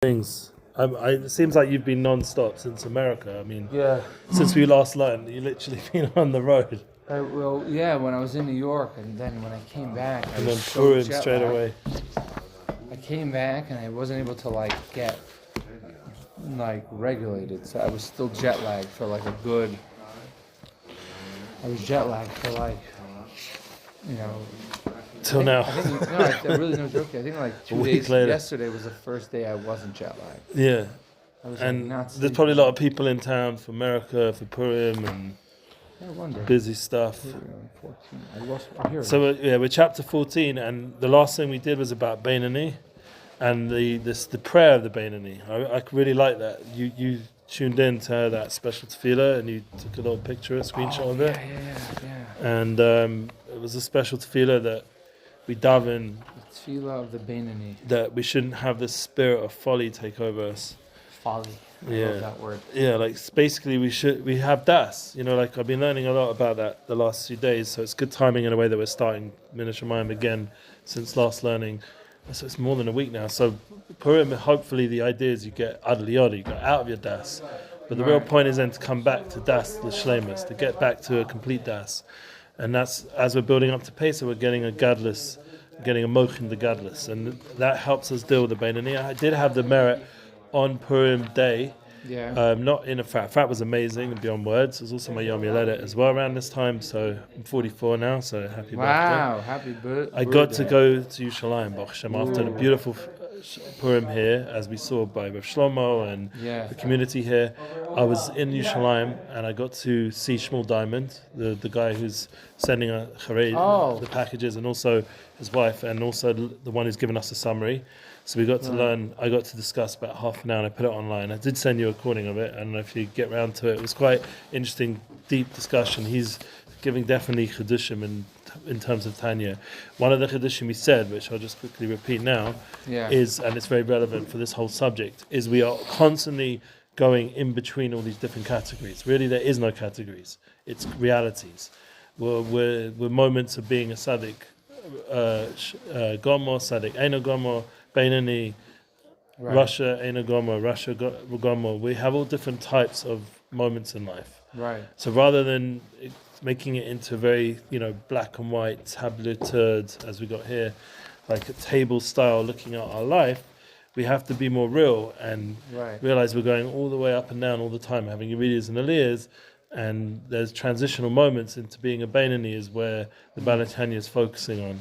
things. It seems like you've been non-stop since America. I mean, Yeah. since we last learned, you've literally been on the road. When I was in New York, and then when I came back, And then Purim straight away. I came back and I wasn't able to get regulated, so I was still jet lagged for I was jet lagged for Till now. I really no joke. I think 2 days later. Yesterday was the first day I wasn't jet lagged. Yeah. I was And not there's probably a lot of people in town for America, for Purim, and busy stuff. 14. So we're chapter 14, and the last thing we did was about Beinoni, and the prayer of the Beinoni. I really like that. You tuned in to that special tefillah, and you took a little picture, a screenshot of it. Yeah. And it was a special tefillah that we daven. Tefillah of the Beinoni. That we shouldn't have the spirit of folly take over us. Folly. I love that word. Yeah, basically we have Daas. I've been learning a lot about that the last few days, so it's good timing in a way that we're starting Min Shemayim again since last learning. So it's more than a week now. So Purim, hopefully the idea is you get ad liyod, you get out of your Daas. But the real point is then to come back to Daas, the Shlemus, to get back to a complete Daas. And that's, as we're building up to Pesach, we're getting a gadlus, getting a mochin the gadlus. And that helps us deal with the Beinoni. I did have the merit on Purim day. Yeah. Not in a frat. Frat was amazing and beyond words. It was also my Yom Yoledet as well around this time. So I'm 44 now, so happy birthday. Wow, happy birthday. I got to go to Shalom, after the beautiful Purim here, as we saw by Rav Shlomo and the community here. I was in Yerushalayim and I got to see Shmuel Diamond, the guy who's sending the packages, and also his wife, and also the one who's given us a summary. So we got to learn. I got to discuss about half an hour, and I put it online. I did send you a recording of it. I don't know if you get round to it. It was quite interesting, deep discussion. He's giving definitely chedushim in terms of Tanya. One of the chedushim he said, which I'll just quickly repeat now, is, and it's very relevant for this whole subject, is we are constantly going in between all these different categories. Really, there is no categories. It's realities. We're moments of being a tzaddik, gomo, tzaddik, eino gomo, Beinoni, Russia, eino gomo, Russia gomo. We have all different types of moments in life. Right. So rather than making it into very, black and white, tableaued, as we got here, like a table style looking at our life, we have to be more real and realize we're going all the way up and down all the time, having Yeridas and Aliyahs, and there's transitional moments into being a Beinoni is where the Baal Tanya is focusing on,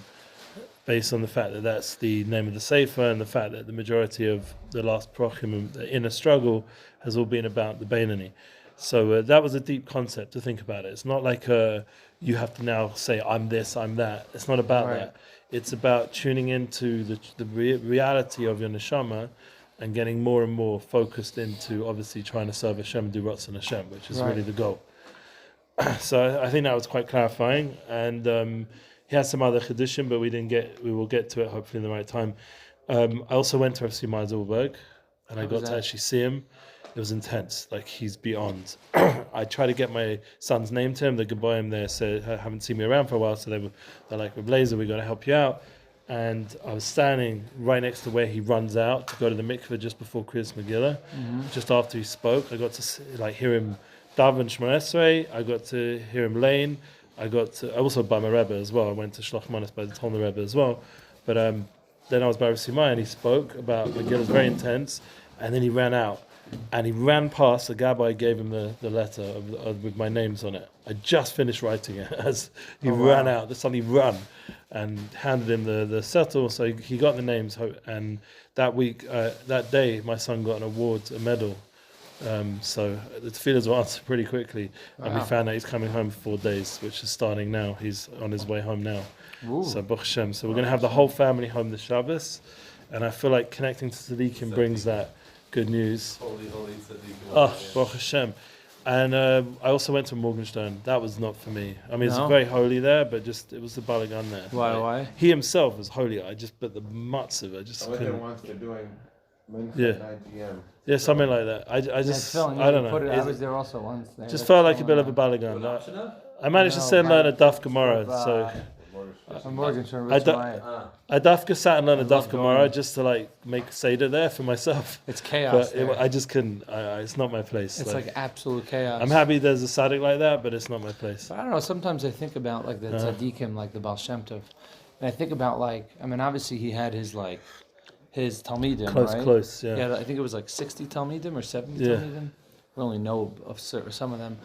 based on the fact that that's the name of the Sefer and the fact that the majority of the last Prochim, the inner struggle, has all been about the Beinoni. So that was a deep concept to think about it. It's not like you have to now say, I'm this, I'm that. It's not about that. It's about tuning into the reality of your neshama and getting more and more focused into obviously trying to serve Hashem and do Ratzon Hashem, which is really the goal. So I think that was quite clarifying. And he has some other chedushim, but we will get to it hopefully in the right time. I also went to FC Meyer and I got to actually see him. It was intense, he's beyond. I tried to get my son's name to him. The Geboim there said, haven't seen me around for a while, so they're like, Blazer, we got to help you out. And I was standing right next to where he runs out to go to the mikveh just before Kriyas Megillah. Just after he spoke, I got to hear him daven Shema Esrei. I got to hear him lane. I also by my Rebbe as well. I went to Shlach Manas by the Talmud Rebbe as well. But then I was by Rav Simai and he spoke about Megillah. It was very intense. And then he ran out. And he ran past, the Gabbai gave him the letter with my names on it. I just finished writing it as he ran out. Suddenly run and handed him the settle. So he got the names. And that week, that day, my son got an award, a medal. So the tefillahs were answered pretty quickly. And we found out he's coming home for 4 days, which is starting now. He's on his way home now. So Baruch Hashem. So we're going to have the whole family home this Shabbos. And I feel like connecting to Tzaddikim brings that good news. Holy Tzaddik. Baruch Hashem. And I also went to Morgenstern. That was not for me. I mean, it's very holy there, but it was the balagan there. Why? He himself was holy. But the matzah, I just couldn't. I went there once, they're doing Wednesday at 9 p.m. Yeah, something like that. I don't know. I was there also once. Just felt like a bit of a balagan. I managed to sit and learn a Daf Gemara, so I'm Morgan I Sherman. don't- I dafka sat and learned a love dafka going. Mara just to like make Seder there for myself. It's chaos. But I just couldn't. It's not my place. It's like absolute chaos. I'm happy there's a tzaddik like that, but it's not my place. But I don't know. Sometimes I think about like the tzaddikim, like the Baal Shem Tov, and I think about like, I mean, obviously he had his talmidim, right? Close, yeah. Yeah, I think it was like 60 talmidim or 70 Yeah. talmidim. We only know of some of them,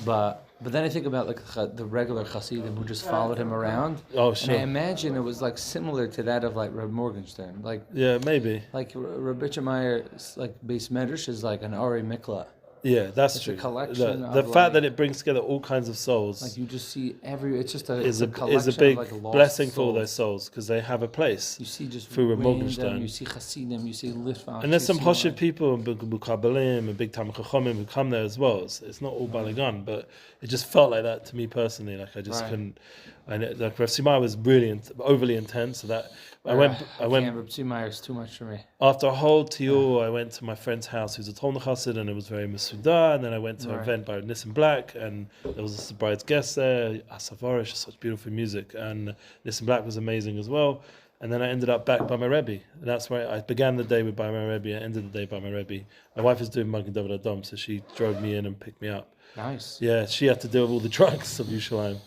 but then I think about like the regular chassidim who just followed him around. Oh, sure. And I imagine it was like similar to that of like Reb Morgenstern, like Yeah, maybe. Reb Meir's like base medrash is like an Ari Mikla. Yeah, that's It's true. a collection The of, fact that like- it brings together all kinds of souls Like you just see it's just a is collection a big of like lost blessing for all souls. those souls because they have a place. You see just through Reb random, Morgenstern. you see chassidim, you see Litvak. And there's some you see, Hoshev like- people and Bukabalim and big Talmid Chachomim who come there as well. It's not all Balagan, but it just felt like that to me personally. Like I just Right. couldn't. Like Rav Simai was really overly intense. So that I went. Reb Meir's too much for me. After a whole tiur, I went to my friend's house who's a Talmud Chassid, and it was very Masuda. And then I went to an Right. event by Nissim Black, and there was a surprise guest there, Asavarish, such beautiful music. And Nissim Black was amazing as well. And then I ended up back by my Rebbe. And that's where I began the day with by my Rebbe, I ended the day by my Rebbe. My wife is doing Magen David Adom, so she drove me in and picked me up. Nice. Yeah, she had to deal with all the drugs of Yerushalayim.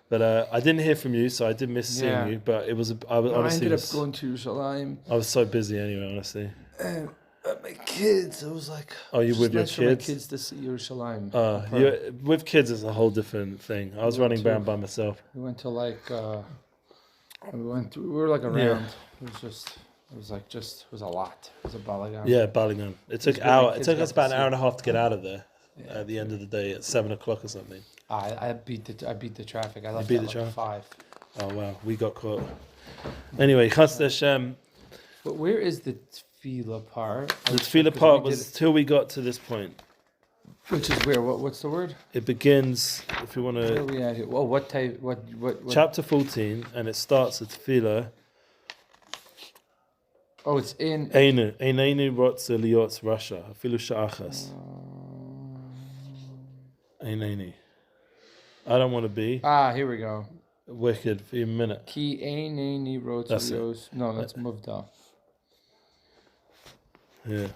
But I didn't hear from you, so I did miss seeing Yeah. you. But it was, I No, I honestly ended up was, going to Shalom. I was so busy anyway, honestly. And my kids, it was like. Oh, you just with your nice for my kids? kids to see Yerushalayim. With kids is a whole different thing. I was We running went to- around by myself. We went to like. We were like around. Yeah. It was a lot. It was a balagan. Yeah, Ballingan. It took It's good my hour. It kids took got us to about see an hour it. and a half to get out of there. Yeah. At the end of the day, at 7:00 or something. I beat the traffic. I left beat at the like traffic? 5. Oh wow, we got caught. Anyway, Chas Hashem. But where is the tefillah part? The tefillah part was till we got to this point. Which is where? What's the word? It begins, if you want Where are to, we at here? Well, what type? What? chapter 14, and it starts at tefillah. Oh, it's in. Eineni rotze liot Russia. Afilu sha'achas. Eineni. I don't want to be Here we go. wicked for a minute. Ki eineni That's it. rotzios. No, that's muvda. Yeah.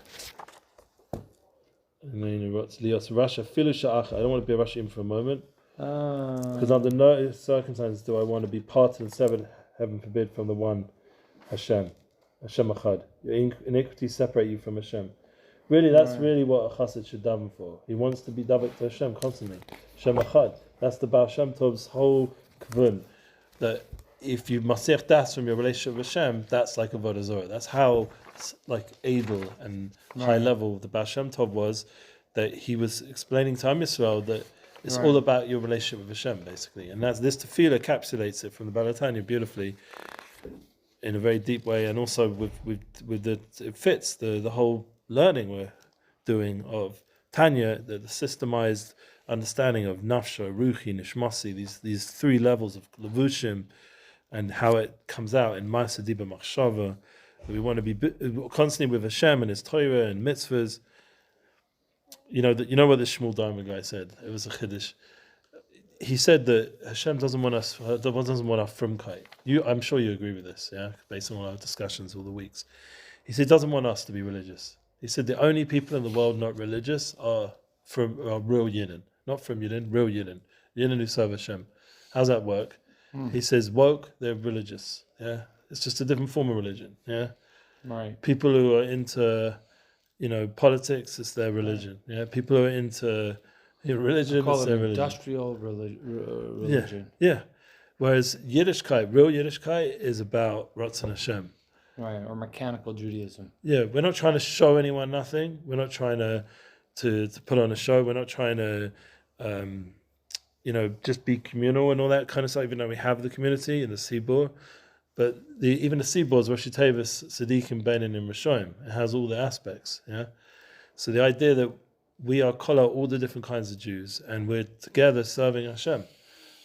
Eineni rotze liot Russia. Afilu sha'achas. I don't want to be a Russia even for a moment. Because under no circumstances do I want to be part of the seven, heaven forbid, from the one Hashem. Hashem Echad. Your iniquities separate you from Hashem. Really, that's really what a chassid should daven for. He wants to be daven to Hashem constantly. Hashem Echad. That's the Baal Shem Tov's whole kavun. That if you masech das from your relationship with Hashem, that's like a Avodah Zorah. That's how like edel and high level the Baal Shem Tov was. That he was explaining to Am Yisrael that it's all about your relationship with Hashem, basically. And that's this tefillah encapsulates it from the Baal Tanya beautifully, in a very deep way, and also with the it fits the whole learning we're doing of Tanya, the systemized understanding of nafsha, ruchi, nishmasi, these three levels of levushim, and how it comes out in ma'aseh diba machshava. We want to be constantly with Hashem and His Torah and mitzvahs. You know what the Shmuel Diamond guy said. It was a chiddush. He said that Hashem doesn't want our frumkeit. I'm sure you agree with this, yeah, based on all our discussions all the weeks. He said he doesn't want us to be religious. He said the only people in the world not religious are real Yidden, not from Yidden, real Yidden who serve Hashem. How's that work? He says woke, they're religious, yeah. It's just a different form of religion, yeah. Right. People who are into, politics, it's their religion, yeah. People who are into religion, Call it's it their religion. industrial religion. Yeah. Whereas Yiddishkeit, real Yiddishkeit, is about Ratzon Hashem. Right, or mechanical Judaism. Yeah, we're not trying to show anyone nothing. We're not trying to put on a show. We're not trying to, just be communal and all that kind of stuff, even though we have the community and the Sibor. But even the Sibor is Rosh Tevis, Tzadikim, Beinin, and Rishoim. It has all the aspects, yeah? So the idea that we are kol all the different kinds of Jews, and we're together serving Hashem.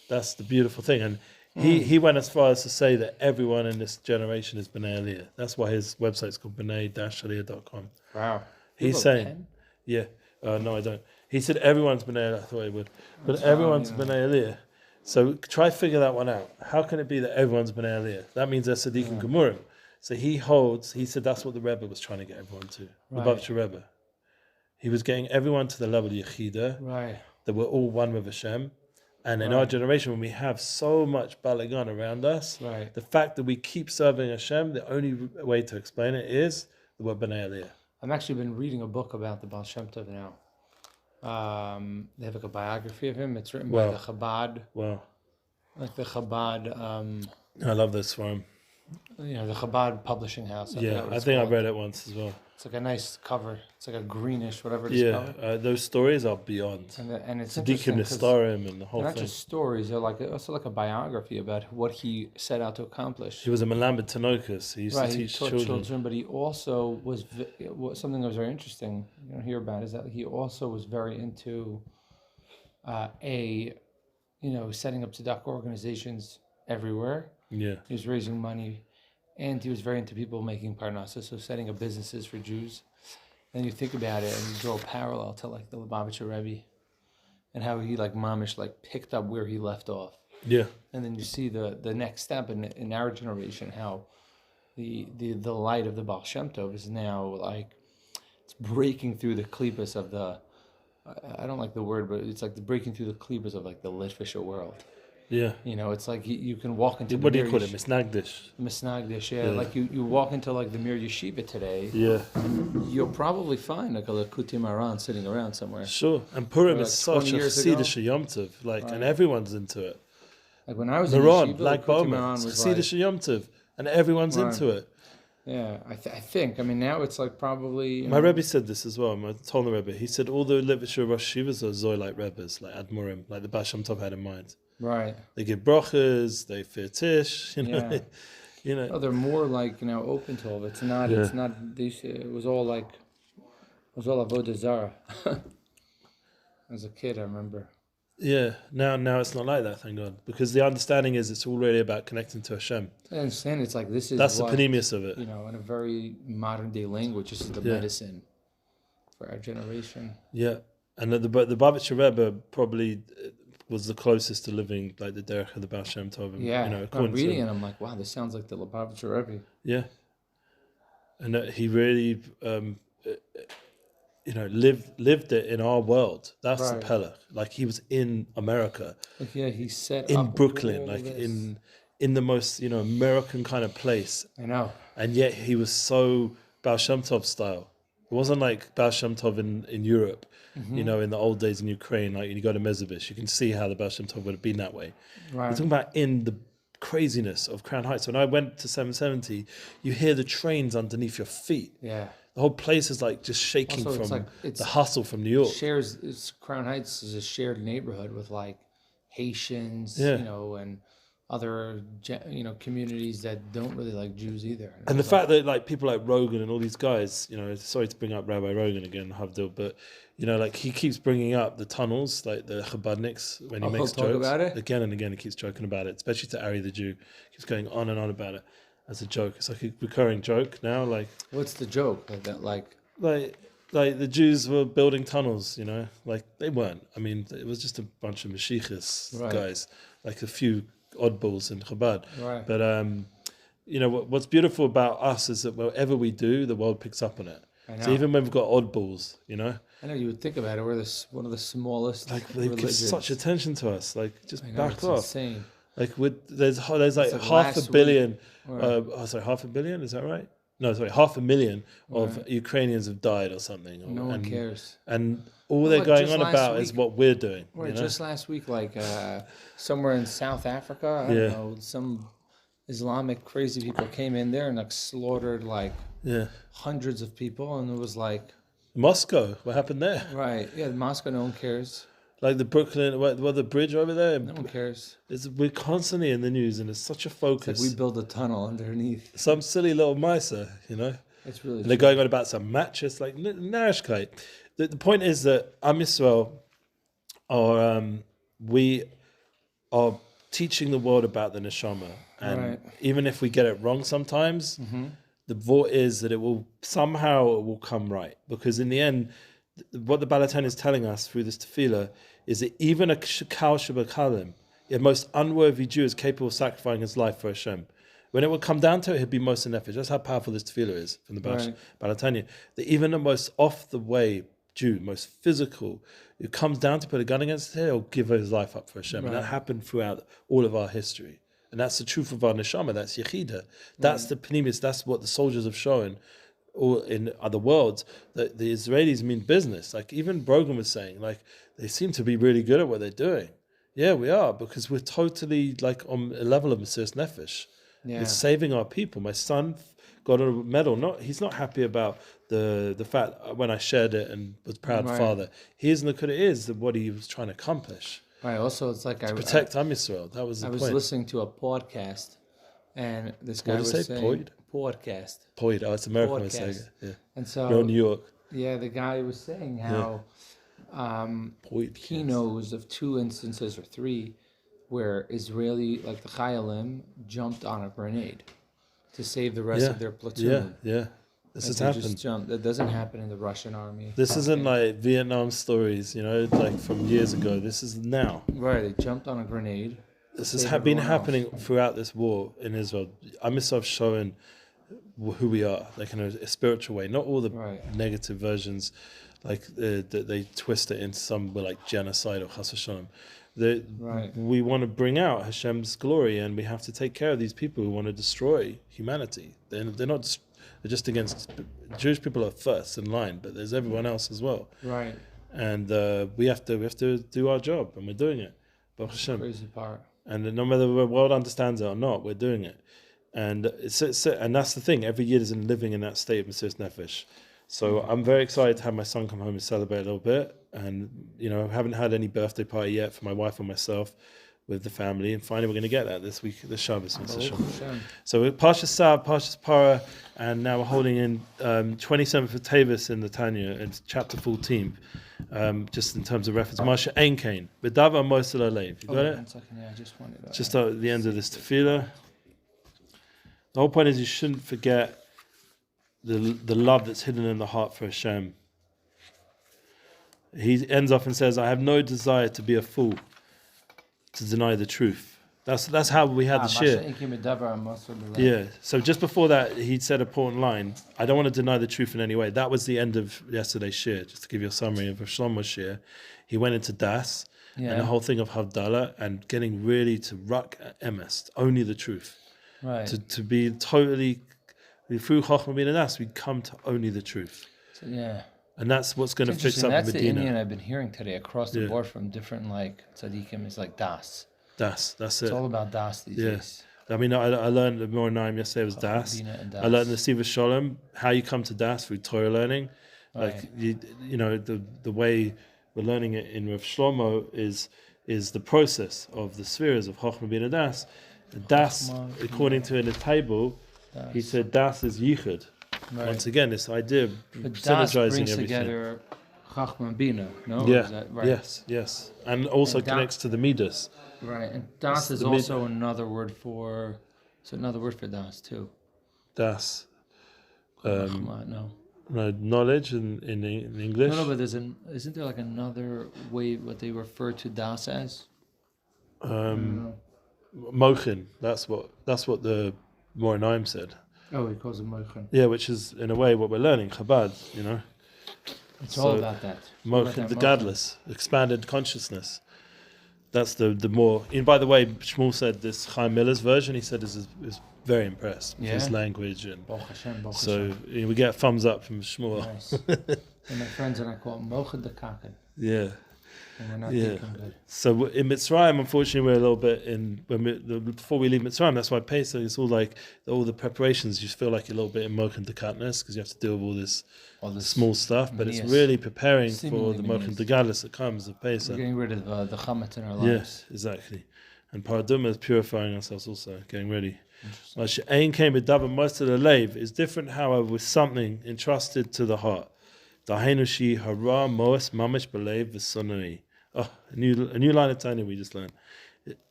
That's the beautiful thing. And he went as far as to say that everyone in this generation is B'nai Aliyah. That's why his website's called b'nai-aliyah.com. Wow. He's saying, no, I don't. He said everyone's B'nai Aliyah. I thought he would. But everyone's B'nai Aliyah. So try figure that one out. How can it be that everyone's Bnei Aliyah? That means they're Tzaddikim Gemurim. So he said that's what the Rebbe was trying to get everyone to. The Bavitcher Rebbe. He was getting everyone to the level of Yechida. Right. That we're all one with Hashem. And in our generation, when we have so much balagan around us, the fact that we keep serving Hashem, the only way to explain it is the word Bnei Aliyah. I've actually been reading a book about the Baal Shem Tov now. They have like a biography of him. It's written by the Chabad. Wow. Like the Chabad. I love this for him. The Chabad publishing house. I think I read it once as well. It's like a nice cover. It's like a greenish, whatever it is. Yeah, those stories are beyond. And it's Tzaddikim Nistarim and the whole they're thing. not just stories. They're also like a biography about what he set out to accomplish. He was a Melambed Tanokus. He used to teach he taught children. But he also was something that was very interesting. You don't hear about is that he also was very into setting up tzedakah organizations everywhere. Yeah, he was raising money. And he was very into people making parnasa, so setting up businesses for Jews. And you think about it, and you draw a parallel to like the Lubavitcher Rebbe, and how he like mamish like picked up where he left off. Yeah. And then you see the next step in our generation, how the light of the Baal Shem Tov is now like it's breaking through the klippas of the. I don't like the word, but it's like the breaking through the klippas of like the Litvischer world. Yeah. It's like you can walk into what do you call it? Misnagdish. Misnagdish, yeah. Like you walk into like the Mir Yeshiva today. Yeah. You'll probably find like a Lakuti Maran sitting around somewhere. Sure. And Purim like is such a Chassidish Yom Tov, and everyone's into it. Like when I was Maran, in Yeshiva, Black Bowman, it's Chassidish Yom Tov, and everyone's into it. Yeah, I think. I mean, now it's like probably. My Rebbe said this as well. My Tolna Rebbe. He said all the Litvischer Rosh Yeshivas are Zoylite Rebbes, like Admurim, like the Baal Shem Tov had in mind. Right. They give brachas, they fear tish, Yeah. Oh, they're more like open to it. It's not. Yeah. It's not. It was all avodah zara. As a kid, I remember. Yeah. Now it's not like that, thank God, because the understanding is it's all really about connecting to Hashem. I understand. It's like this is. That's the panemius of it. In a very modern day language, this is the medicine for our generation. Yeah, and the Bavitcher Rebbe probably was the closest to living like the derech of the Baal Shem Tov. I'm reading it, I'm like, wow, this sounds like the Lubavitcher Rebbe. Yeah, and he really, lived it in our world. That's the Pelech. Like he was in America. Like, he set in up Brooklyn, like in the most American kind of place. I know, and yet he was so Baal Shem Tov style. It wasn't like Baal Shem Tov in Europe. Mm-hmm. In the old days in Ukraine, like you go to Mezhebish, you can see how the Baal Shem Tov would have been that way. Right. We're talking about in the craziness of Crown Heights. When I went to 770, you hear the trains underneath your feet. Yeah. The whole place is like just shaking from the hustle from New York. Crown Heights is a shared neighborhood with like Haitians, and other communities that don't really like Jews either. And the fact that like people like Rogan and all these guys, sorry to bring up Rabbi Rogan again, Havdil, but like he keeps bringing up the tunnels, like the Chabadniks when he makes jokes about it? Again and again. He keeps joking about it, especially to Ari the Jew. He keeps going on and on about it as a joke. It's like a recurring joke now. Like, what's the joke? Like the Jews were building tunnels. Like they weren't. I mean, it was just a bunch of Mashiachas guys, like a few oddballs in Chabad. Right. But what's beautiful about us is that whatever we do, the world picks up on it. So even when we've got oddballs, I know you would think about it. We're one of the smallest. Like they give such attention to us. Like just back off. Insane. Like there's like half a billion. Half a billion. Is that right? No, sorry, 500,000 of Ukrainians have died or something. No one cares. And all they're going on about is what we're doing. Just last week, like somewhere in South Africa, I don't know, some Islamic crazy people came in there and like slaughtered like hundreds of people, and it was like Moscow. What happened there? Right. Yeah, Moscow. No one cares. Like the Brooklyn, the bridge over there. No one cares. We're constantly in the news, and it's such a focus. It's like we build a tunnel underneath. Some silly little miser, It's really. And they're going on about some matches, like Nourishkeit. The point is that Am Yisrael we are teaching the world about the neshama, and even if we get it wrong sometimes, the vote is that it will come right, because in the end, what the Balatan is telling us through this tefillah is that even a kal shebakalim, the most unworthy Jew is capable of sacrificing his life for Hashem. When it would come down to it, he'd be most in nefesh. That's how powerful this tefillah is from the Tanya. That even the most off the way Jew, most physical, it comes down to put a gun against his head, he'll give his life up for Hashem. And that happened throughout all of our history. And that's the truth of our neshama. That's yechida. That's the pnimis. That's what the soldiers have shown. Or in other worlds, that the Israelis mean business. Like even Brogan was saying, like they seem to be really good at what they're doing. Yeah, we are, because we're totally like on a level of Mesiras Nefesh. Yeah. We're saving our people. My son got a medal. He's not happy about the fact when I shared it and was proud father. He isn't look at it is what he was trying to accomplish. Right. Also, it's like to protect Am Yisrael. That was the point. I was listening to a podcast, and this guy was saying podcast. Poid. Oh, it's American way saying it. Yeah. And so you're in New York. Yeah, the guy was saying how he knows of 2 instances or 3 where Israeli, like the Chayalim, jumped on a grenade to save the rest of their platoon. Yeah. This has happened. That doesn't happen in the Russian army. This isn't like Vietnam stories, like from years ago. This is now. Right, they jumped on a grenade. This has been happening throughout this war in Israel. I myself showing who we are, like in a spiritual way, not all the negative versions, like they twist it into some like genocide or chas v'shalom. We want to bring out Hashem's glory, and we have to take care of these people who want to destroy humanity. They're not. They're just against Jewish people are first in line, but there's everyone else as well. Right. And we have to do our job, and we're doing it. Baruch Hashem. Crazy part. And no matter the world understands it or not, we're doing it. And and that's the thing. Every year is living in that state of Mesiras Nefesh. So I'm very excited to have my son come home and celebrate a little bit. And I haven't had any birthday party yet for my wife and myself with the family. And finally, we're going to get that this week, this Shabbos. So we're Parshas Sav, Parshas Para, and now we're holding in 27th of Tevis in the Tanya. It's chapter 14. Just in terms of reference, Masha Ein Kain, B'dava Mosel Alev. You got it? 1 second, yeah, I just wanted that. Just at the end of this tefillah. The whole point is you shouldn't forget the love that's hidden in the heart for Hashem. He ends off and says, I have no desire to be a fool, to deny the truth. That's how we had the shir. Yeah. So just before that, he said a important line. I don't want to deny the truth in any way. That was the end of yesterday's shir. Just to give you a summary of Shlomo's shir, he went into Daas and the whole thing of Havdalah and getting really to rak emes, only the truth. Right. To be totally through Chochmah Bina Daas, we come to only the truth. So, yeah. And that's what's going to fix up That's Medina. the Indian I've been hearing today across the board from different tzaddikim is like Daas. That's it. It's all about Daas these days. I mean, I learned the Moranim yesterday was Daas. I learned the Siva Shalom, how you come to Daas through Torah learning. Like the way we're learning it in Rav Shlomo is the process of the spheres of Chochmah Bina Daas. Daas, according to in the table, he said Daas is Yichud. Right. Once again, this idea of synergizing brings everything. Together Chachma and Bina, no? Yeah. Is that right? Yes. And also connects to the Midas. Right. And Das is also another word for. It's another word for Das too. Das. No, knowledge in English. No, but isn't there like another way what they refer to Das as? Mochin. That's what the Moranim said. Oh, he calls it Mochin. Yeah, which is in a way what we're learning, Chabad, It's all about that. Mochin, the godless, expanded consciousness. That's the more. And by the way, Shmuel said this Chaim Miller's version. He said is very impressed with his language, and so we get a thumbs up from Shmuel. Nice. And my friends and I call it Mochin the Kaken. Yeah. And we're not thinking good. So in Mitzrayim, unfortunately, we're a little bit before we leave Mitzrayim. That's why Pesach is all like all the preparations. You feel like you're a little bit in Mochin Dekatness because you have to deal with all this small stuff. But it's really preparing for the Mochin Degadlus that comes of Pesach. We're getting rid of the chametz in our lives. Yes, exactly. And Paraduma is purifying ourselves also, getting ready. Ein came with Davar most of the lave is different, however, with something entrusted to the heart. Dahenushi hara moas mamish belev v'sonoi. Oh, a new line of Tanya we just learned.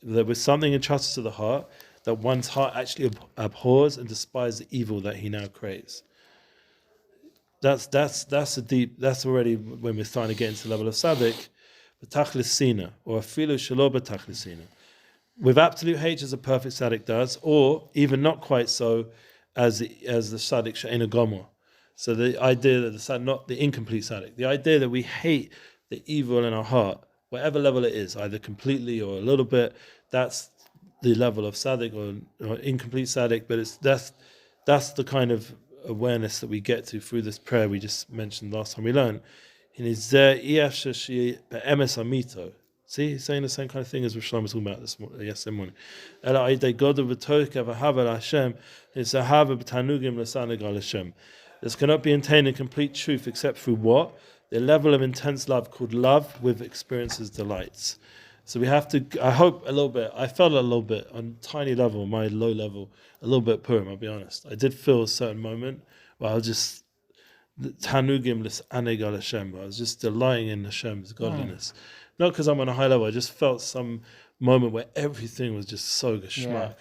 There was something entrusted to the heart that one's heart actually abhors and despises the evil that he now craves. That's already when we're starting to get into the level of Sadik, b'tachlis sina, or afilu shelo b'tachlis sina. with absolute hate as a perfect tzaddik does, or even not quite so as the tzaddik she'ena gomer. So the idea that the tzaddik, not the incomplete tzaddik, the idea that we hate the evil in our heart, whatever level it is, either completely or a little bit, that's the level of tzaddik or incomplete tzaddik. But that's the kind of awareness that we get to through this prayer we just mentioned last time we learned. See, he's saying the same kind of thing as Shalom was talking about yesterday morning. This cannot be attained in complete truth except through what? The level of intense love called love with experiences delights. So we have to, I hope a little bit, I felt a little bit on a tiny level, my low level, a little bit Purim, I'll be honest. I did feel a certain moment where I was just, Tanugim l'sanegal Hashem, I was just delighting in Hashem's godliness. Not because I'm on a high level, I just felt some moment where everything was just so geschmack. Yeah.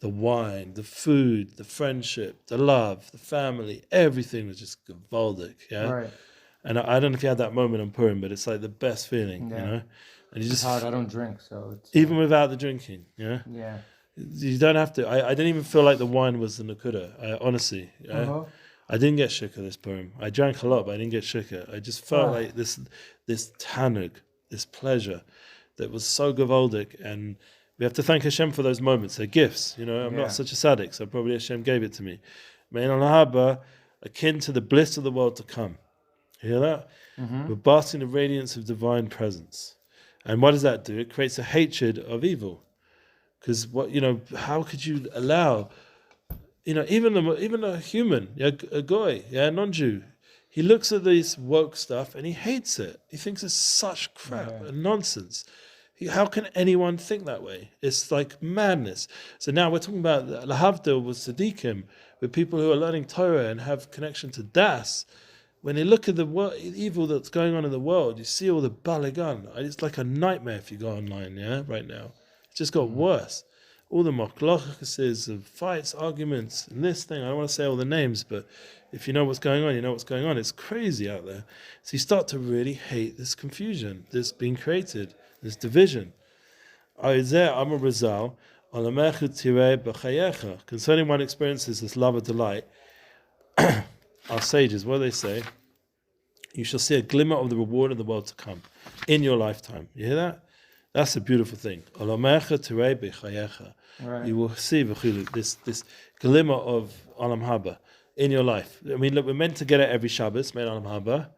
The wine, the food, the friendship, the love, the family, everything was just gewaldig, yeah? Right. And I don't know if you had that moment on Purim, but it's like the best feeling, you know? And you just, it's hard, I don't drink, so it's... Even without the drinking, yeah? Yeah. You don't have to. I didn't even feel like the wine was the nakuda, honestly. I didn't get shikha this Purim. I drank a lot, but I didn't get shikha. I just felt like this tanug, this pleasure that was so gewaldig, and we have to thank Hashem for those moments. They're gifts, you know. I'm not such a tzaddik, so probably Hashem gave it to me. Mein al-haba, akin to the bliss of the world to come. You hear that? Mm-hmm. We're basking in the radiance of divine presence. And what does that do? It creates a hatred of evil. Because how could you allow, even a human, a goy, a non-Jew, he looks at this woke stuff and he hates it. He thinks it's such crap and nonsense. How can anyone think that way? It's like madness. So now we're talking about lahavdil with tzaddikim, with people who are learning Torah and have connection to Daas. When you look at the evil that's going on in the world, you see all the balagan. It's like a nightmare if you go online, right now. It's just got worse. All the machlokas of fights, arguments, and this thing. I don't want to say all the names, but if you know what's going on, you know what's going on. It's crazy out there. So you start to really hate this confusion, this being created, this division. Concerning one experiences this love of delight, our sages, what do they say? You shall see a glimmer of the reward of the world to come in your lifetime. You hear that? That's a beautiful thing. Right. You will see this glimmer of Olam Haba in your life. I mean, look, we're meant to get it every Shabbos, made Olam Haba,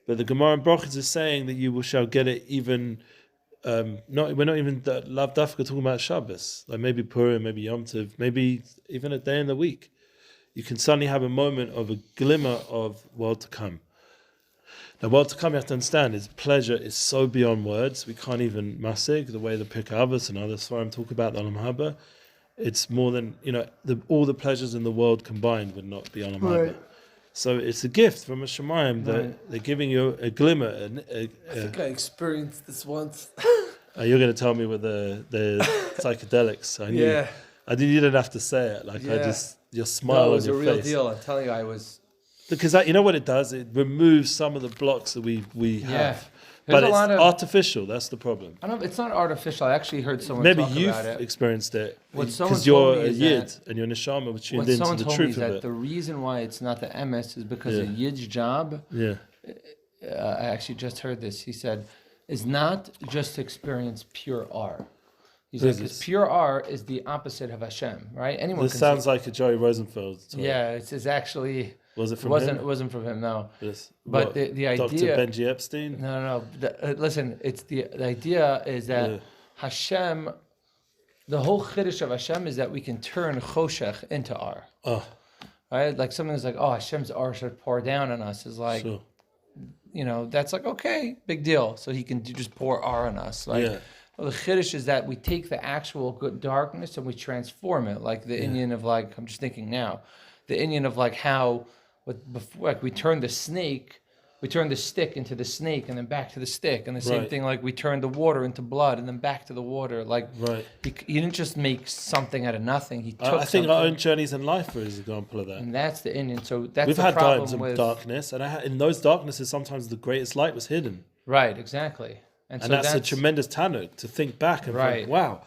but the Gemara in Brachos is saying that you shall get it even. We're not even lav dafka talking about Shabbos, like maybe Purim, maybe Yom Tov, maybe even a day in the week. You can suddenly have a moment of a glimmer of world to come. Now, world to come, you have to understand, is pleasure is so beyond words. We can't even masig the way the Pirkei Avos and other Svarim talk about the Olam Haba. It's more than all the pleasures in the world combined would not be Olam Haba. So it's a gift from a Shemayim that they're giving you a glimmer. I think I experienced this once. You're going to tell me with the psychedelics. I knew. Yeah. You didn't have to say it. Your smile on your face. It was a real deal. I'm telling you, I was... Because you know what it does? It removes some of the blocks that we have. But it's artificial. That's the problem. It's not artificial. I actually heard someone talk about it. Maybe you've experienced it because you're a yid and your neshama was tuned into the truth of it. What someone told me is that the reason why it's not the MS is because a yid's job. Yeah. I actually just heard this. He said, is not just to experience pure R. He's like, because pure R is the opposite of Hashem, right? This sounds like a Joey Rosenfeld story. Yeah, it's actually... Was it from him? It wasn't from him, no. Yes. But the idea... Dr. Benji Epstein? No. Listen, it's the idea is that Hashem, the whole chiddush of Hashem is that we can turn choshech into R. Oh. Right? Like something that's like, Hashem's R should pour down on us. Is like, that's like, okay, big deal. So he can just pour R on us. Like, well, the chiddush is that we take the actual good darkness and we transform it. Like the Indian of I'm just thinking now, the Indian of how... Before, we turn the stick into the snake, and then back to the stick, and the same thing. Like we turn the water into blood, and then back to the water. He didn't just make something out of nothing. He took. I think our own journeys in life are an example of that. And that's the Indian. So that's we've the had problem times with of darkness, and in those darknesses, sometimes the greatest light was hidden. Right. Exactly. And so that's a tremendous tanuk to think back and think, wow.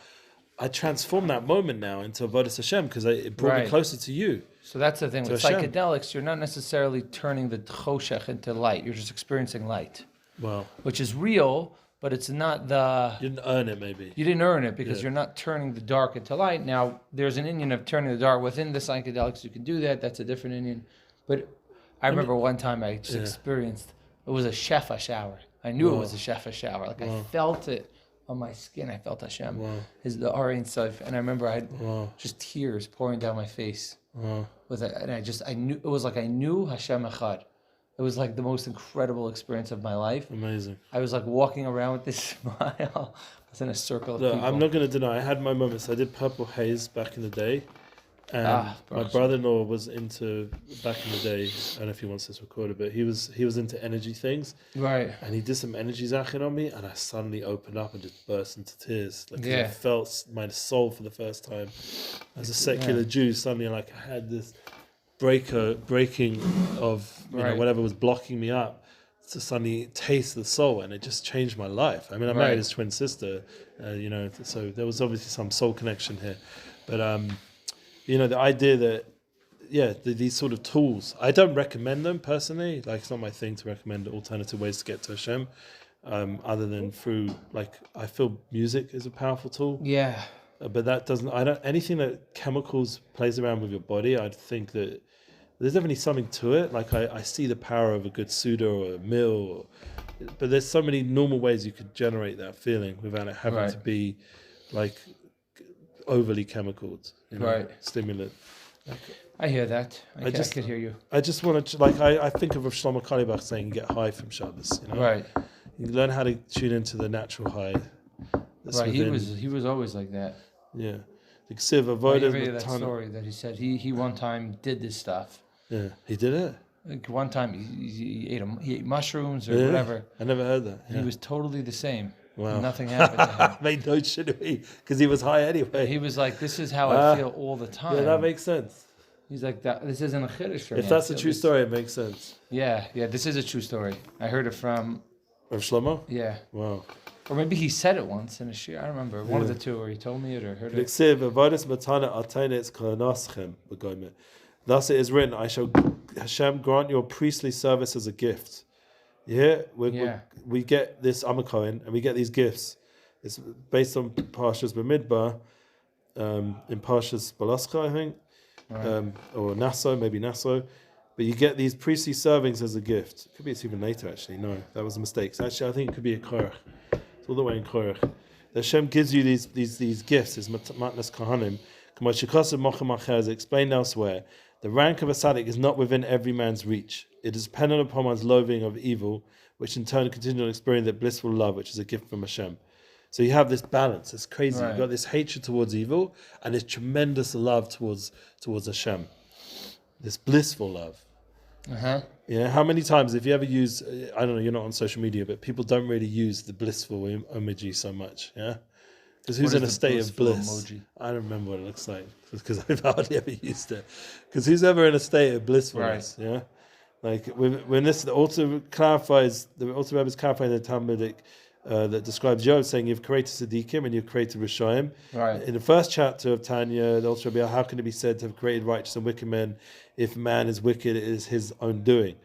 I transform that moment now into avodas Hashem because it brought me Right. closer to you. So that's the thing To with Hashem. psychedelics. You're not necessarily turning the choshech into light. You're just experiencing light, Wow. which is real, but it's not the. You didn't earn it, maybe. You didn't earn it because Yeah. you're not turning the dark into light. Now, there's an Indian of turning the dark within the psychedelics. You can do that. That's a different Indian. But I remember one time I just experienced, it was a shefa shower. I knew it was a shefa shower. Like I felt it on my skin. I felt Hashem. The Aryan Seif. And I remember I had just tears pouring down my face. With it. And I knew, it was like I knew Hashem Echad. It was like the most incredible experience of my life. Amazing. I was like walking around with this smile. I was in a circle of Look, people. I'm not going to deny, I had my moments. I did Purple Haze back in the day. And my brother-in-law was into, back in the day, I don't know if he wants this recorded, but he was into energy things. Right. And he did some energy zachin on me, and I suddenly opened up and just burst into tears. Like, 'cause I felt my soul for the first time. As a secular Jew, suddenly like I had this breaking of you know, whatever was blocking me up to suddenly taste the soul, and it just changed my life. I mean, I married his twin sister, you know, so there was obviously some soul connection here. But you know, the idea that these sort of tools, I don't recommend them personally. Like, it's not my thing to recommend alternative ways to get to Hashem, other than through, like, I feel music is a powerful tool. Yeah. But that doesn't, anything that chemicals plays around with your body, I think that there's definitely something to it. Like, I see the power of a good Suda or a meal, but there's so many normal ways you could generate that feeling without it having to be, like, overly chemicaled, you know, stimulant. Like, I hear that. I could hear you. I just want to, like, I think of Shlomo Kalibach saying you get high from Shabbos, you know? Right. You learn how to tune into the natural high. Right, he was always like that. Yeah. The Ksiv I avodas heard that story that he said he one time did this stuff. Yeah, he did it. Like one time he ate mushrooms or whatever. I never heard that. He was totally the same. Wow. Nothing happened to him. Made no shit because he was high anyway. He was like, "This is how I feel all the time." Yeah, that makes sense. He's like, "This isn't a chiddush for me." If that's a true story, it makes sense. Yeah, this is a true story. I heard it from Of Shlomo? Yeah. Wow. Or maybe he said it once in a shir. I don't remember. One of the two, or he told me it or heard it. Thus it is written, I shall Hashem grant your priestly service as a gift. Yeah, we get this Amakoin and we get these gifts. It's based on Parshas B'midbar, in Parshas Balascha, I think, or Naso, maybe Naso. But you get these priestly servings as a gift. Could be it's even later, actually. No, that was a mistake. So actually, I think it could be a Korach. It's all the way in Korach. Hashem gives you these gifts, as Matnas Kohanim. As explained elsewhere, the rank of a tzaddik is not within every man's reach. It is dependent upon one's loathing of evil, which in turn continues to experience that blissful love, which is a gift from Hashem. So you have this balance. It's crazy. You've got this hatred towards evil and this tremendous love towards Hashem. This blissful love. Yeah. How many times, if you ever use, I don't know, you're not on social media, but people don't really use the blissful emoji so much. Yeah. Because who's in a state of bliss? Emoji? I don't remember what it looks like because I've hardly ever used it. Because who's ever in a state of blissfulness? Right. Yeah. Like when this, the Alter Rebbe is clarifying the Talmudic that describes Job, saying you've created Siddiqim and you've created Rishoyim. Right. In the first chapter of Tanya, the Alter Rebbe, how can it be said to have created righteous and wicked men if man is wicked, it is his own doing?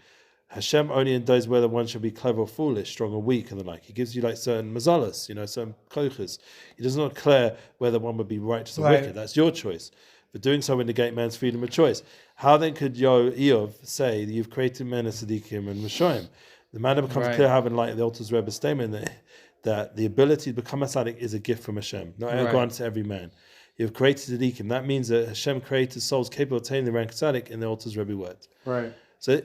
Hashem only endows whether one should be clever or foolish, strong or weak, and the like. He gives you like certain mazalas, certain kochas. He does not declare whether one would be righteous or wicked. That's your choice. But doing so would negate man's freedom of choice. How then could Eov say that you've created men as Siddiqim and Rishoyim? The matter becomes clear having light of the Alter Rebbe's statement that the ability to become a tzaddik is a gift from Hashem, not granted to every man. You've created Siddiqim. That means that Hashem created souls capable of attaining the rank of tzaddik in the Alter Rebbe words. Right. So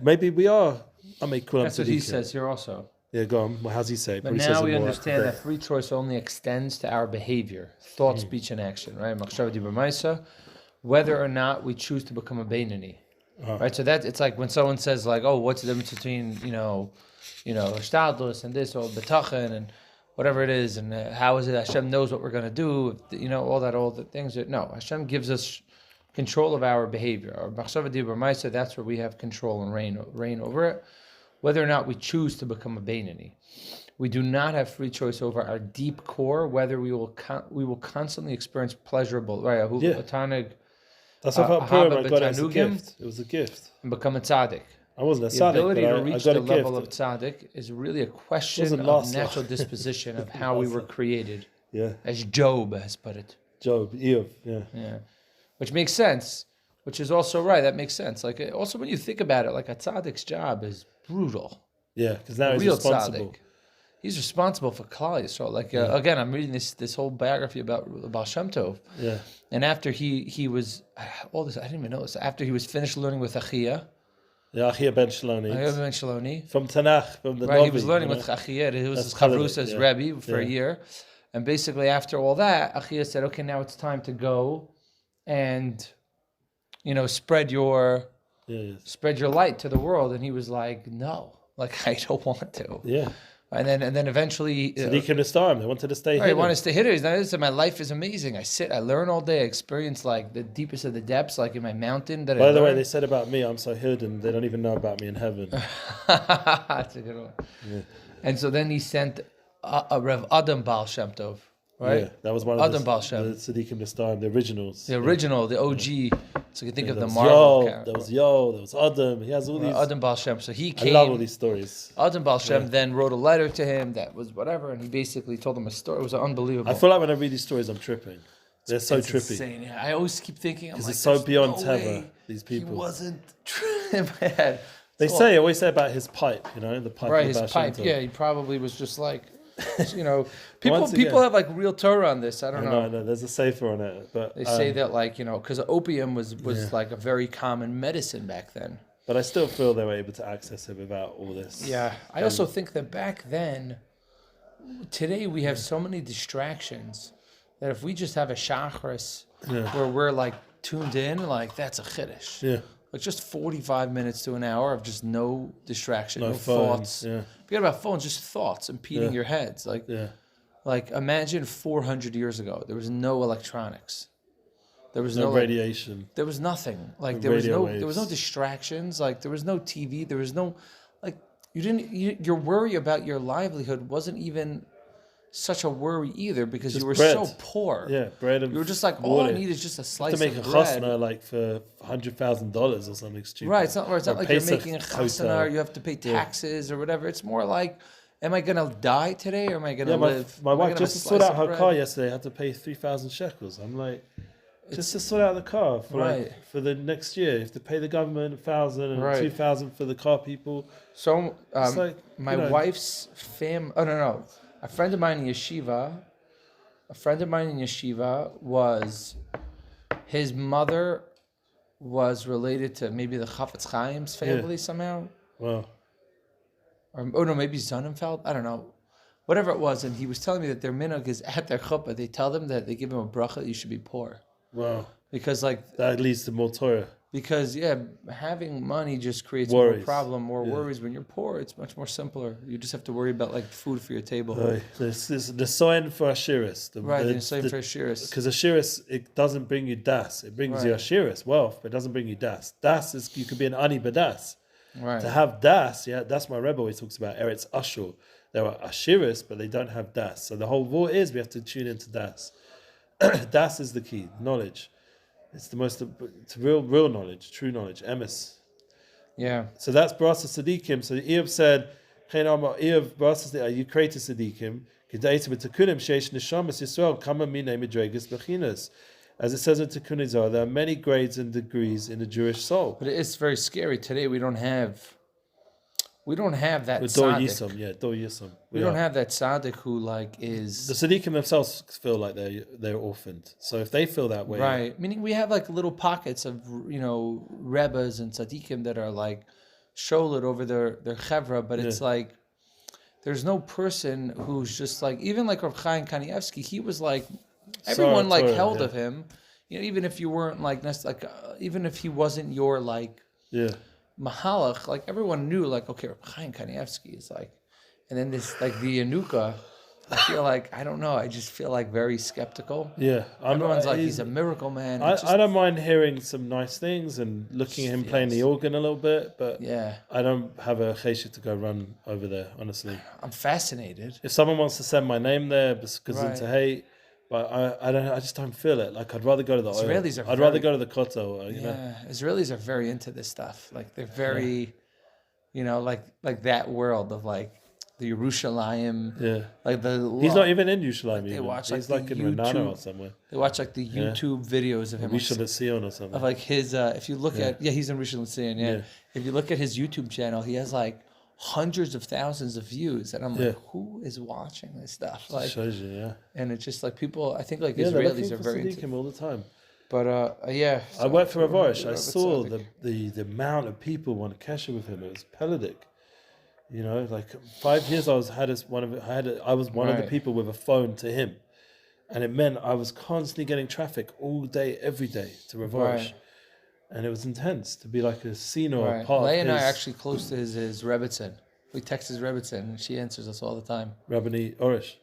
maybe we are. That's what he says here also. Yeah, go on. Well, how's he say? But now we understand that free choice only extends to our behavior, thought, speech, and action. Right? Whether or not we choose to become a Beinoni. Right. So that it's like when someone says like, "Oh, what's the difference between shtadlus and this or betachin and whatever it is, and how is it Hashem knows what we're going to do? All the things that no, Hashem gives us control of our behavior. Our machshava dibur ma'aseh, that's where we have control and reign over it. whether or not we choose to become a Beinoni. We do not have free choice over our deep core, whether we will constantly experience pleasurable, right? That's why for Purim I got it as a Betanugim, gift. It was a gift. and become a tzaddik. I wasn't a The tzaddik, ability but to I reach got the a level of gift. tzaddik is really a question Wasn't of last natural long. disposition of how we were created, Yeah, as Job has put it. Job, Eov, yeah. Yeah, which makes sense. Which is also right. That makes sense. Like also when you think about it, like a tzaddik's job is brutal. Yeah, because now he's Real responsible. tzaddik. He's responsible for Klal Yisrael. Like again, I'm reading this whole biography about Baal Shem Tov. Yeah. And after he was all this, I didn't even know this. After he was finished learning with Achia, Yeah, Achia ben Shaloni. Ben Shaloni, From Tanakh, from the right? Novi, He was learning you know? with Achia. He was That's his chavrusa, his Challah, rebbe for a Yeah. year. And basically, after all that, Achia said, "Okay, now it's time to go and spread your light to the world." And he was like, "No, like I don't want to." Yeah. And then eventually, So they came to star him. They wanted to stay he hidden. wanted to hit it. He said, "My life is amazing. I learn all day. I experience like the deepest of the depths, like in my mountain." That By the way, they said about me, I'm so hidden, they don't even know about me in heaven. That's a good one. Yeah. And so then he sent a Rev Adam Baal Shem Tov, right? Yeah, that was one of Adam Baal Shem. the Tzaddikim to star him, the originals. The original, the OG. So you think of There the was Marvel Yo, character. there was Yo, there was Adam. He has all these. Adam Baal Shem. So he I came. love all these stories. Adam Baal Shem then wrote a letter to him that was whatever, and he basically told him a story. It was unbelievable. I feel like when I read these stories, I'm tripping. They're so It's trippy. insane. Yeah, I always keep thinking, I'm Because like, it's so there's beyond no Teva, way these he people. wasn't in my head. They always say about his pipe, the pipe. Right, of his Baal Shem pipe. Tov. Yeah, he probably was just like, Once people again- have like real Torah on this. I don't know. No, there's a safer on it, but They say that like because opium was like a very common medicine back then. But I still feel they were able to access it without all this. Yeah, I also think that back then, today we have so many distractions that if we just have a shachris where we're like tuned in, like that's a chiddush. Yeah. Like just 45 minutes to an hour of just no distraction, no phones, thoughts. yeah. Forget about phones, just thoughts impeding your heads. Like imagine 400 years ago, there was no electronics. There was No no radiation. there was nothing. Like No there was radio no waves. distractions. Like there was no TV. There was no like your worry about your livelihood wasn't even such a worry either because Just you were bread. so poor. Yeah, bread and You were just like all water. I need is just a slice to make of a bread. chasna like for $100,000 or something stupid. Right, it's not Or like you're Pesach making a chasana hotel. or you have to pay taxes or whatever. It's more like, am I gonna die today or am I gonna Yeah, live? my Am I wife gonna just to have a sort slice out of her bread? car yesterday had to pay 3,000 shekels. I'm like, just to sort out the car for Right. for the next year. You have to pay the government 1,000 and Right. 2,000 for the car people. So like, my you know- wife's no. A friend of mine in yeshiva was, his mother was related to maybe the Chafetz Chaim's family somehow. Wow. Or no, maybe Sonnenfeld. I don't know. Whatever it was. And he was telling me that their minhag is at their chuppah. They tell them that they give him a bracha, you should be poor. Wow. Because That leads to more Torah. having money just creates Worries. more problem, more worries. When you're poor, it's much more simpler. You just have to worry about like food for your table. This is the sign for Ashiris. The same for Shiras. Because Ashiris, it doesn't bring you das. It brings you Right. Ashiris, wealth, but it doesn't bring you das. Das is, you could be an ani b'das. Right. To have das, that's my Rebbe always talks about Eretz Ashur. There are Ashiris, but they don't have das. So the whole war is we have to tune into das. Das is the key, knowledge. It's it's real knowledge, true knowledge, emes. Yeah. So that's Barasa Sadiqim. So Eob said, Eob Barasa, you created Sadiqim. As it says in Tikkun Zohar, there are many grades and degrees in the Jewish soul. But it's very scary. Today we don't have that With Dor tzaddik. Yisam, Dor Yisam. We don't have that tzaddik who is The Sadiqim themselves feel like they're orphaned. So if they feel that way, right. Meaning we have like little pockets of rebbes and tzaddikim that are like sholet over their chevra, but it's like there's no person who's just like, even like Rav Chaim Kanievsky, he was like everyone Torah, held yeah. of him. Even if you weren't like even if he wasn't your like mahalach, like everyone knew like, okay, Rav Chaim Kanievsky is like, and then this like the Yanuka, I feel like, I don't know, I just feel like very skeptical. Yeah, Everyone's like, he's a miracle man. I don't mind hearing some nice things and looking at him playing the organ a little bit, but I don't have a cheshire to go run over there, honestly. I'm fascinated. If someone wants to send my name there because into hate, but I just don't feel it. Like I'd rather go to the Israelis I'd rather go to the kotel. You know? Israelis are very into this stuff. Like they're very, you know, like that world of like the Yerushalayim. Like he's not even in Yerushalayim. They watch he's like in Renano or somewhere. They watch like the YouTube videos of him. Rishon LeZion or something. Of like his, if you look at, he's in Rishon LeZion. Yeah. If you look at his YouTube channel, he has like hundreds of thousands of views, and I'm like, who is watching this stuff? Like, shows you, and it's just like people. I think like Israelis are very into him all the time. But I worked for Avorish. I saw the amount of people want to kesher with him. It was pelodic. You know, like 5 years I was one of the people with a phone to him, and it meant I was constantly getting traffic all day, every day to Avorish. And it was intense to be like a scene or a part Leigh of and his... I are actually close to his Rebbitzin. We text his Rebbitzin, and she answers us all the time. Rabbani Orish.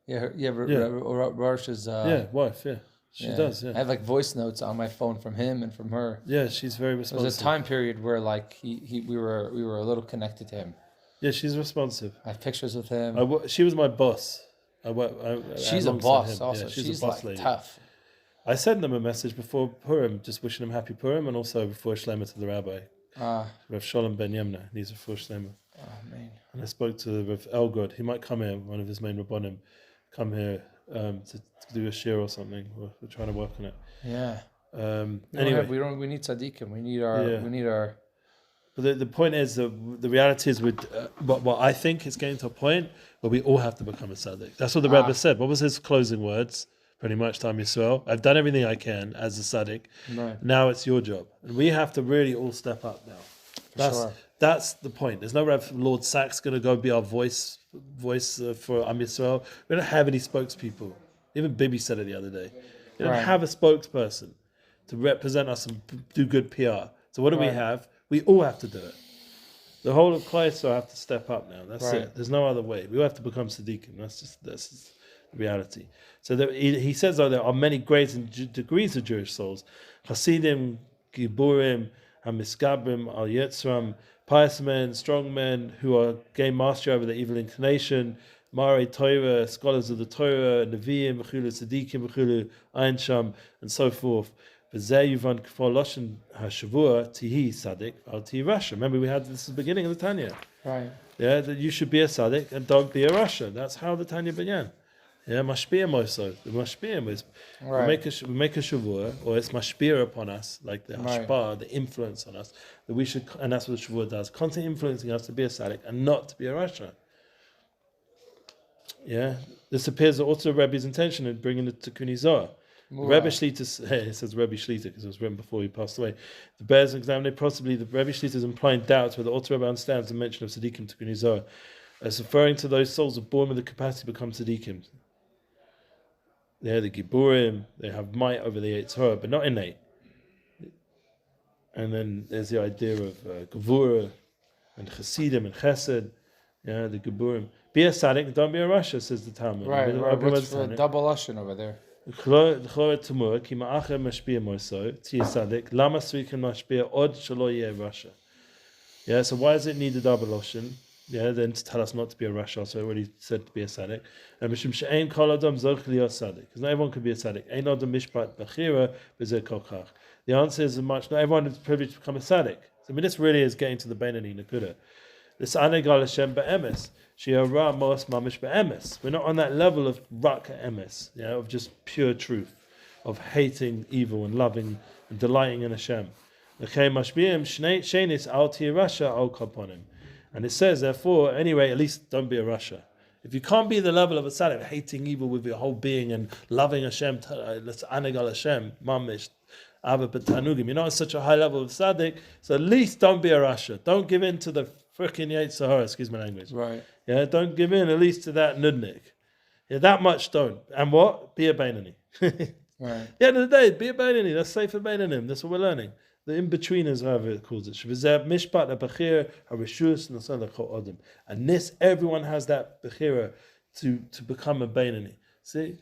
Orish's... wife, She does, I have like voice notes on my phone from him and from her. Yeah, she's very responsive. There was a time period where like we were a little connected to him. Yeah, she's responsive. I have pictures with him. She was my boss. She's a boss also. Yeah, she's a boss like lady. Tough. I sent them a message before Purim, just wishing him happy Purim, and also before Shlema to the rabbi. Rav Shalom ben Yemna, he's before Shlema. Oh, man. And I spoke to Rav Elgod. He might come here, one of his main rabbonim, come here to do a shir or something. We're trying to work on it. Yeah. Anyway, we need tzaddikim. We need our. But the point is that the reality is with what I think is getting to a point where we all have to become a tzaddik. That's what the Rebbe said. What was his closing words? Pretty much, Tam Yisrael. I've done everything I can as a tzaddik. Right. Now it's your job, and we have to really all step up now. That's the point. There's no Lord Sachs going to go be our voice for Am Yisrael. We don't have any spokespeople. Even Bibi said it the other day. We don't have a spokesperson to represent us and do good PR. So what do we have? We all have to do it. The whole of Klal Yisrael have to step up now. That's it. There's no other way. We have to become tzaddikim. That's just the reality. So he says there are many grades and degrees of Jewish souls. Hasidim, Giburim, Hamiskabrim, Al Yetzram, pious men, strong men who are gain mastery over the evil inclination, Mare Torah, scholars of the Torah, Nevi'im, B'chulu, Tzaddikim, B'chulu, Ein Sham, and so forth. Remember, we had this at the beginning of the Tanya. Right. Yeah, that you should be a tzaddik and don't be a rasha. That's how the Tanya began. Yeah, mashpia moso. The mashpia is we make a shavua, or it's mashpia upon us, like the hashpah, the influence on us. That we should, and that's what the shavua does, constantly influencing us to be a tzaddik and not to be a rasha. Yeah, this appears also Rebbe's intention in bringing the Tikkun Zohar. Rebbe Shlita, it says Rebbe Shlita because it was written before he passed away. The Bears examine possibly the Rebbe Shlita is implying doubts whether the Alter Rebbe understands the mention of Tzaddikim Tikkun Zohar as referring to those souls who are born with the capacity to become Tzaddikim. They're the Giburim, they have might over the Torah, but not innate. And then there's the idea of Gevura and Chasidim and Chesed, yeah, the Giburim. Be a tzaddik, don't be a rasha, says the Talmud. Right, what's for double lashon over there? Yeah, so why does it need a double lashon? Yeah, then to tell us not to be a rasha, so it already said to be a tzaddik. And because not everyone can be a tzaddik. The answer is much. Not everyone is privileged to become a tzaddik. So this really is getting to the Beinoni Nakuda. This anegal Hashem be'emes. Shi'ara mos mamish be'emes. We're not on that level of rak emes, of just pure truth, of hating evil and loving and delighting in Hashem. And it says, therefore, anyway, at least don't be a rasha. If you can't be the level of a tzaddik, hating evil with your whole being and loving Hashem, let's anegal Hashem, mamish, ava b'tanugim. You're not at such a high level of tzaddik, so at least don't be a rasha. Don't give in to the frickin' Yetzer Hara, excuse my language. Right. Yeah, don't give in at least to that nudnik. Yeah, that much don't. And what? Be a Beinoni. Right. Yeah, at the end of the day, be a Beinoni. That's safe for Beinonim. That's what we're learning. The in-betweeners, however it calls it. And this, everyone has that bechira. to become a Beinoni. See?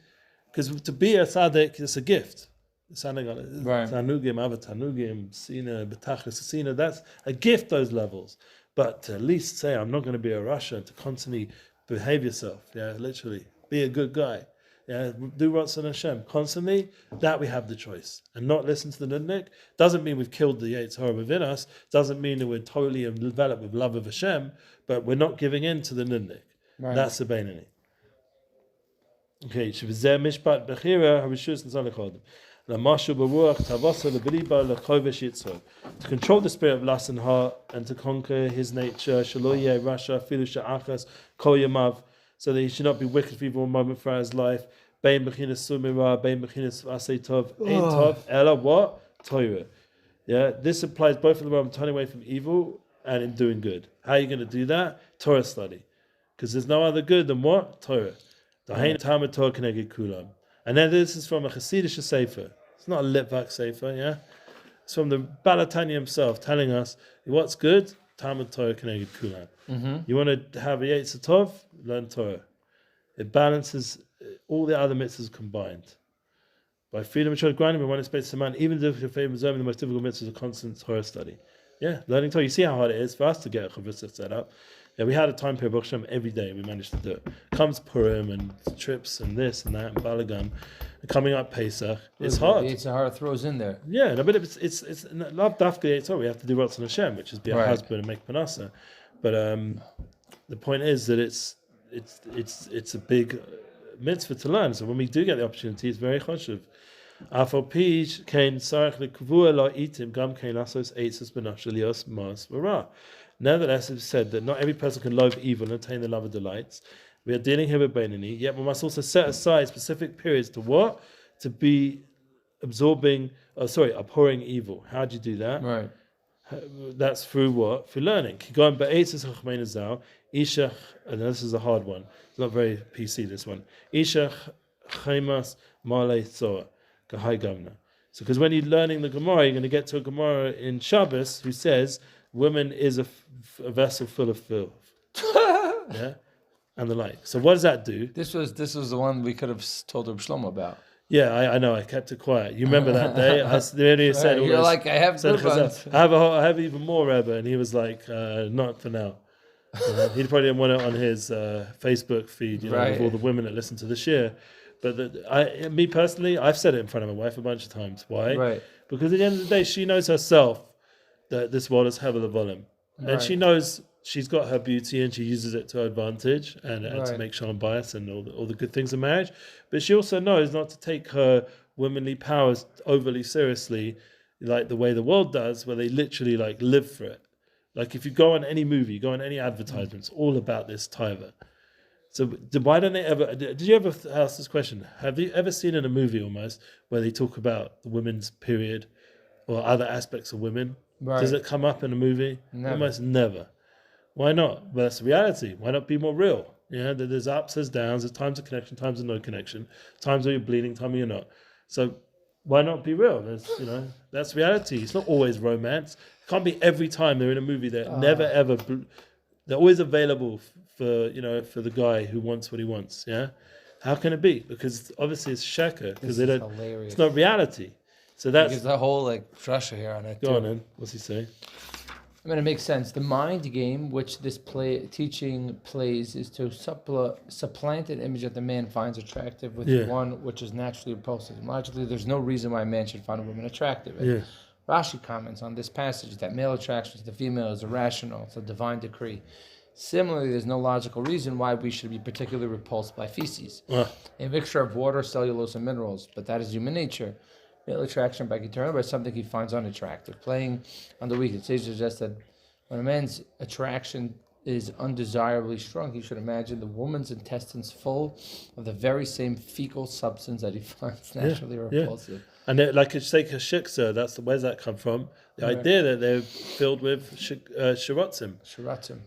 Because to be a tzaddik, it's a gift. Tanugim, Ava Tanugim, Sina, Betachlis, Sina, that's a gift, those levels. But to at least say, I'm not going to be a Russia, to constantly behave yourself, literally, be a good guy, do Ratzon Hashem, constantly, that we have the choice. And not listen to the Nudnik, doesn't mean we've killed the Yetzer Hara within us, doesn't mean that we're totally enveloped with love of Hashem, but we're not giving in to the Nudnik. Right. That's the Beinoni. Okay, Shivizeh Mishpat Bechira, Harishus Nzalichodim. To control the spirit of lust and heart and to conquer his nature, so that he should not be wicked for even one moment throughout his life. Yeah, this applies both in the realm of turning away from evil and in doing good. How are you going to do that? Torah study. Because there's no other good than what? Torah. And then this is from a Hasidic Sefer. It's not a Litvak Sefer, It's from the Tanya himself telling us what's good, Talmud Torah Keneged Kulam. You want to have a Yetzer Tov, learn Torah. It balances all the other mitzvahs combined. By freedom and grinding, we want to space man, even if your favorite the most difficult mitzvah is a constant Torah study. Learning Torah. You see how hard it is for us to get a chavrusa set up. We had a time period, Baruch Hashem, every day we managed to do it. Comes Purim and trips and this and that and Balagan. Coming up Pesach, it's hard. The Yetzer Hara throws in there. But it's love dafka Yetzer Hara. We have to do Ratzon Hashem, which is be a husband and make panasa. But the point is that it's a big mitzvah to learn. So when we do get the opportunity, it's very choshev. Nevertheless, it's said that not every person can loathe evil and attain the love of delights. We are dealing here with Beinoni, yet we must also set aside specific periods to what? To be abhorring evil. How do you do that? Right. That's through what? Through learning. And this is a hard one. It's not very PC, this one. So because when you're learning the Gemara, you're going to get to a Gemara in Shabbos who says, woman is a vessel full of filth. And the like. So what does that do? This was the one we could have told Reb Shlomo about. Yeah, I know. I kept it quiet. You remember that day? Said, you're like, I have good ones. I have even more, Rebbe. And he was like, not for now. He probably didn't want it on his Facebook feed, with all the women that listen to the shir. But me personally, I've said it in front of my wife a bunch of times. Why? Right. Because at the end of the day, she knows herself that this world is hevel volume. And she knows she's got her beauty and she uses it to her advantage and to make shalom bias and all the good things in marriage. But she also knows not to take her womanly powers overly seriously, like the way the world does, where they literally live for it. Like if you go on any movie, you go on any advertisement, it's all about this taiva. So why don't they ever? Did you ever ask this question? Have you ever seen in a movie almost where they talk about the women's period or other aspects of women? Right. Does it come up in a movie? Never. Almost never. Why not? Well, that's the reality. Why not be more real? There's ups, there's downs, there's times of connection, times of no connection, times where you're bleeding, times where you're not. So why not be real? That's reality. It's not always romance. It can't be every time they're in a movie. They're never ever. They're always available for the guy who wants what he wants. Yeah, how can it be? Because obviously it's sheker. Because they don't. Hilarious. It's not reality. So that's there's a whole drasha here on it. Go on in. What's he saying? It makes sense. The mind game which this teaching plays is to supplant an image that the man finds attractive with one which is naturally repulsive. Logically, there's no reason why a man should find a woman attractive. Rashi comments on this passage that male attraction to the female is irrational. It's a divine decree. Similarly, there's no logical reason why we should be particularly repulsed by feces. A mixture of water, cellulose, and minerals, but that is human nature. Male attraction by Keturah by something he finds unattractive. Playing on the weak, it suggests that when a man's attraction is undesirably strong, he should imagine the woman's intestines full of the very same fecal substance that he finds naturally repulsive. And like it's like a shiksa, where's that come from? The idea that they're filled with shiratzim.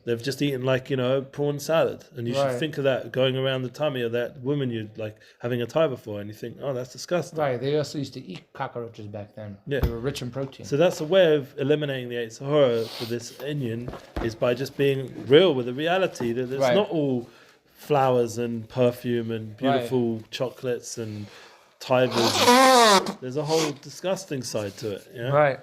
They've just eaten prawn salad. And you should think of that going around the tummy of that woman you're having a taiva for, and you think, oh, that's disgusting. Right, they also used to eat cockroaches back then. Yeah. They were rich in protein. So that's a way of eliminating the Yetzer Hara for this Inyan, is by just being real with the reality that it's not all flowers and perfume and beautiful chocolates and tigers. There's a whole disgusting side to it. Yeah? Right.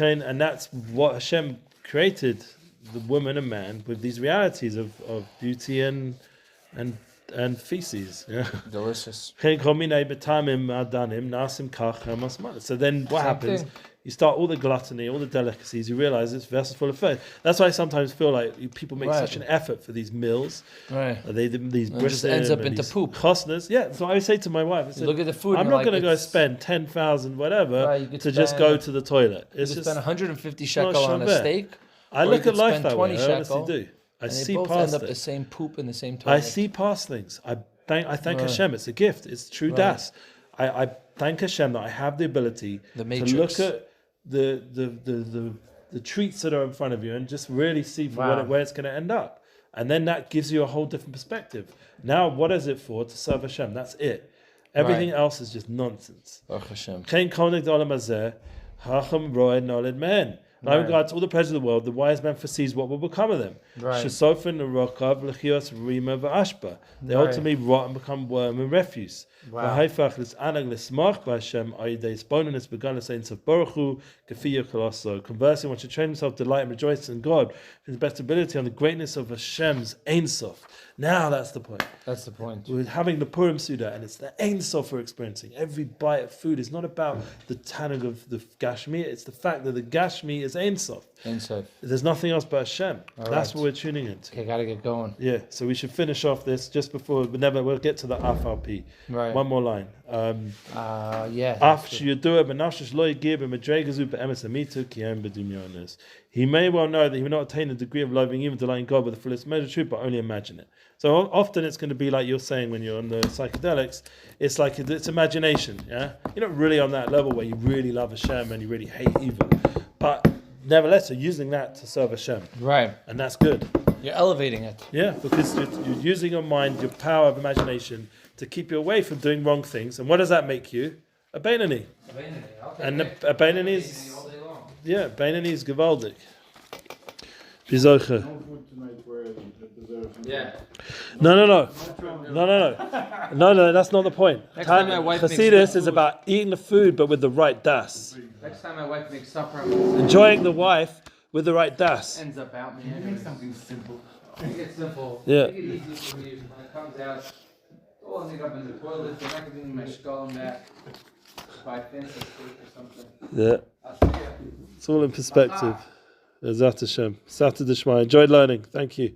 And that's what Hashem created, the woman and man, with these realities of beauty and feces. Yeah? Delicious. So then what happens? You start all the gluttony, all the delicacies, you realize it's vessels full of food. That's why I sometimes feel like people make such an effort for these meals. Right. These it just ends up into poop. Chosnas. Yeah, so I say to my wife, I said, look at the food. I'm not going to go spend 10,000 whatever to just go to the toilet. It's just spend 150 shekel on a steak. I look at life that way. I honestly do. I see both past end up it. the same poop in the same toilet. I see past things. I thank Hashem. It's a gift. It's true Daas. I thank Hashem that I have the ability to look at the treats that are in front of you and just really see where it's going to end up. And then that gives you a whole different perspective. Now, what is it for? To serve Hashem. That's it. Everything else is just nonsense. Hashem. Now, in regards to all the pleasures of the world, the wise man foresees what will become of them. They ultimately rot and become worm and refuse. Conversing, one should train himself to delight and rejoice in God, his best ability on the greatness of Hashem's Ein Sof. Now that's the point. That's the point. We're having the Purim Suda, and it's the Ein Sof we're experiencing. Every bite of food is not about the tanning of the Gashmi, it's the fact that the Gashmi is Ein Sof. Ein Sof. There's nothing else but Hashem. That's what we're tuning into. Okay, gotta get going. Yeah, so we should finish off this just before, we'll get to the Afalpi. Right. One more line. He may well know that he will not attain the degree of loving, even delighting God with the fullest measure of truth, but only imagine it. So often it's going to be like you're saying when you're on the psychedelics, it's like it's imagination, yeah? You're not really on that level where you really love Hashem and you really hate evil. But nevertheless, you're using that to serve Hashem. Right. And that's good. You're elevating it. Yeah, because you're using your mind, your power of imagination, to keep you away from doing wrong things. And what does that make you? A Beinoni. And a Beinoni is... Yeah, Beinoni is gewaldig. Yeah. No, that's not the point. Time my wife Hasidus is about eating the food, but with the right Daas. Next time my wife makes supper, enjoying the wife with the right Daas. Ends up out me. Make something simple. Make it simple. Yeah. Make it easy for me. When it comes out, I'll end up in the toilet. I'm not going to my skull and back. Buy fancy steak or something. Yeah. It's all in perspective. Ezat Hashem. Sata Dishma. Enjoyed learning. Thank you.